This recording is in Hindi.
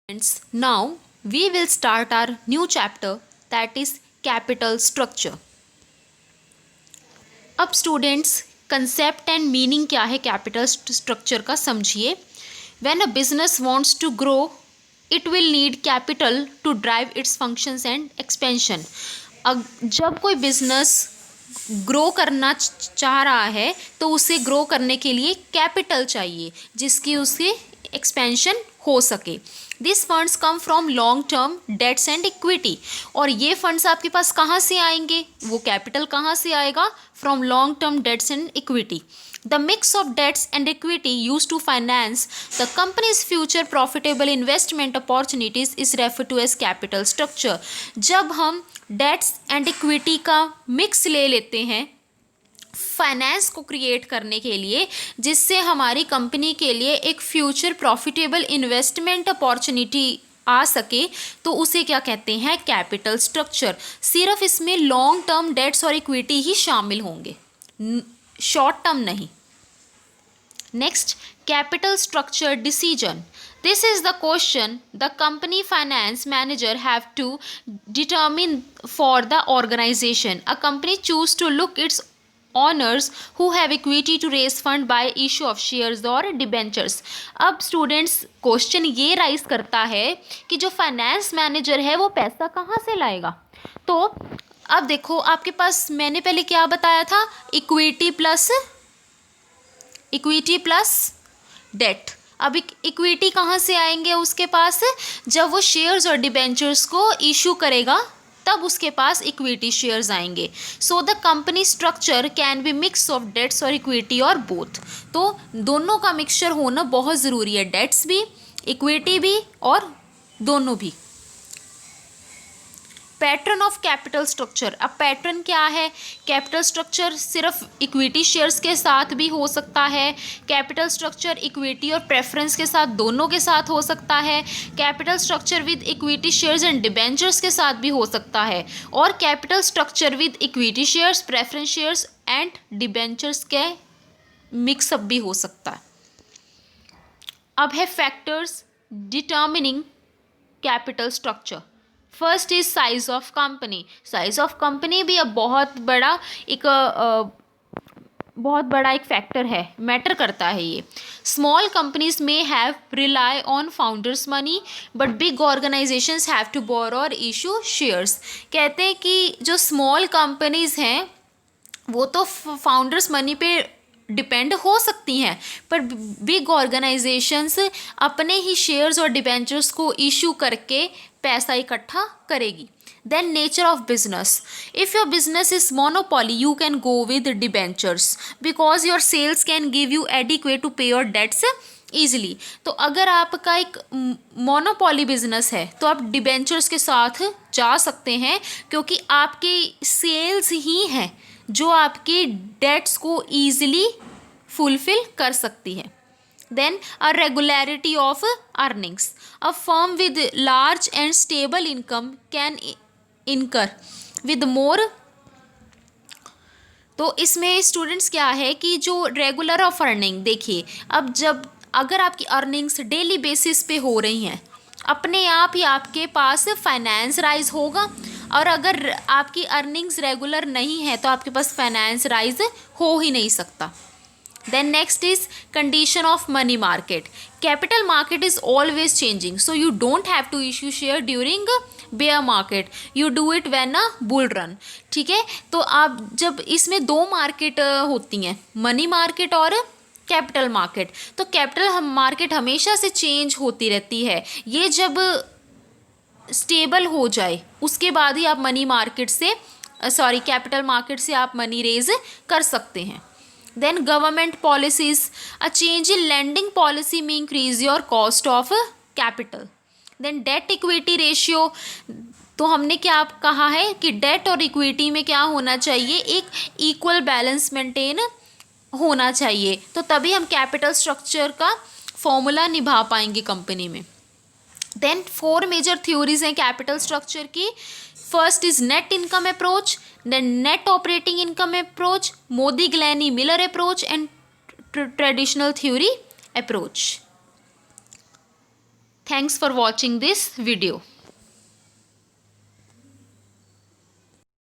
Friends, now we will start our new chapter, that is capital structure. अब स्टूडेंट्स कंसेप्ट एंड मीनिंग क्या है कैपिटल स्ट्रक्चर का समझिए. When a business wants to grow it will need capital to drive its functions and expansion. जब कोई बिजनेस ग्रो करना चाह रहा है तो उसे ग्रो करने के लिए कैपिटल चाहिए जिसकी उसके एक्सपेंशन हो सके. This funds come from long term debts and equity. और ये फंड्स आपके पास कहाँ से आएंगे, वो कैपिटल कहाँ से आएगा, from long term debts and equity. The mix of debts and equity used to finance the company's future profitable investment opportunities is referred to as capital structure. जब हम debts and equity का mix ले लेते हैं फाइनेंस को क्रिएट करने के लिए जिससे हमारी कंपनी के लिए एक फ्यूचर प्रॉफिटेबल इन्वेस्टमेंट अपॉर्चुनिटी आ सके, तो उसे क्या कहते हैं, कैपिटल स्ट्रक्चर. सिर्फ इसमें लॉन्ग टर्म डेट्स और इक्विटी ही शामिल होंगे, शॉर्ट टर्म नहीं. Next, capital structure decision. This is the question the company finance manager have to determine for the organization. A company choose to look its owners who have equity to raise fund by issue of shares और debentures. अब स्टूडेंट्स क्वेश्चन ये राइज करता है कि जो फाइनेंस मैनेजर है वो पैसा कहाँ से लाएगा. तो अब देखो आपके पास मैंने पहले क्या बताया था, इक्विटी प्लस डेट. अब इक्विटी कहाँ से आएंगे उसके पास, जब वो शेयर्स और डिबेंचर्स को इशू करेगा तब उसके पास इक्विटी शेयर्स आएंगे. So the company structure can be mix of debts और इक्विटी और बोथ. तो दोनों का मिक्सचर होना बहुत ज़रूरी है, डेट्स भी इक्विटी भी और दोनों भी. Pattern of capital structure. अब पैटर्न क्या है, कैपिटल स्ट्रक्चर सिर्फ इक्विटी शेयर्स के साथ भी हो सकता है, कैपिटल स्ट्रक्चर इक्विटी और प्रेफरेंस के साथ दोनों के साथ हो सकता है, capital structure with equity shares and debentures के साथ भी हो सकता है, और capital structure with equity shares, preference shares and debentures के मिक्सअप भी हो सकता है. अब है factors determining capital structure. First is size of company. Size of company भी अब बहुत बड़ा एक फैक्टर है, मैटर करता है ये. स्मॉल कंपनीज में have rely on founders money but big organisations have to borrow और इशू शेयर्स. कहते हैं कि जो स्मॉल कंपनीज हैं वो तो फाउंडर्स मनी पे डिपेंड हो सकती हैं, पर बिग ऑर्गेनाइजेशंस अपने ही शेयर्स और डिबेंचर्स को इशू करके पैसा इकट्ठा करेगी. Then nature of business. If your business is monopoly you can go with debentures because your sales can give you adequate to pay your debts easily. तो अगर आपका एक मोनोपोली बिजनेस है तो आप डिबेंचर्स के साथ जा सकते हैं क्योंकि आपकी सेल्स ही हैं जो आपकी डेट्स को ईजिली फुलफिल कर सकती है. Then a regularity of earnings. A firm with large and stable income can incur with more. तो इसमें स्टूडेंट्स क्या है कि जो रेगुलर ऑफ अर्निंग, देखिए अब अगर आपकी अर्निंग्स डेली बेसिस पे हो रही हैं अपने आप ही आपके पास फाइनेंस राइज होगा, और अगर आपकी अर्निंग्स रेगुलर नहीं है तो आपके पास फाइनेंस राइज हो ही नहीं सकता. Then next is condition of money market. Capital market is always changing so you don't have to issue share during bear market, you do it when a bull run. ठीक है, तो आप जब इसमें दो मार्केट होती हैं, मनी मार्केट और कैपिटल मार्केट, तो कैपिटल मार्केट हमेशा से चेंज होती रहती है. ये जब स्टेबल हो जाए उसके बाद ही आप कैपिटल मार्केट से आप मनी रेज कर सकते हैं. Then government policies. A change in lending policy में increase your cost of capital. Then debt equity ratio. तो हमने क्या कहा है कि डेट और इक्विटी में क्या होना चाहिए, एक इक्वल बैलेंस मेंटेन होना चाहिए, तो तभी हम कैपिटल स्ट्रक्चर का फॉर्मूला निभा पाएंगे कंपनी में. देन 4 मेजर थ्योरीज हैं कैपिटल स्ट्रक्चर की. First is net income approach, then net operating income approach, Modigliani Miller approach and traditional theory approach. Thanks for watching this video.